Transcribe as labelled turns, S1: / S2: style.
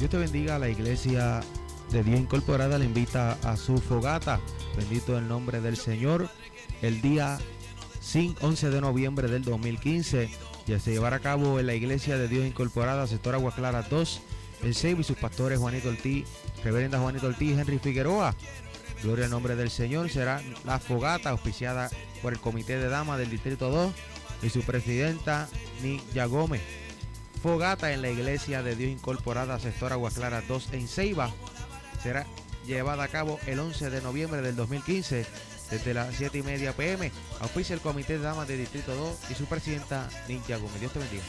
S1: Dios te bendiga. La iglesia de Dios Incorporada le invita a su fogata. Bendito el nombre del Señor. El día 11 de noviembre del 2015 ya se llevará a cabo en la iglesia de Dios Incorporada, sector Agua Clara 2, en Ceiba, y sus pastores Juanito Ortiz, reverenda Juanito Ortiz y Henry Figueroa. Gloria al nombre del Señor. Será la fogata auspiciada por el Comité de Damas del Distrito 2 y su presidenta Nidia Gómez. Fogata en la iglesia de Dios Incorporada, sector Agua Clara 2 en Ceiba. Será llevada a cabo el 11 de noviembre del 2015 desde las 7:30 p.m. Auspicia el Comité de Damas del Distrito 2 y su presidenta Nidia Gómez. Dios te bendiga.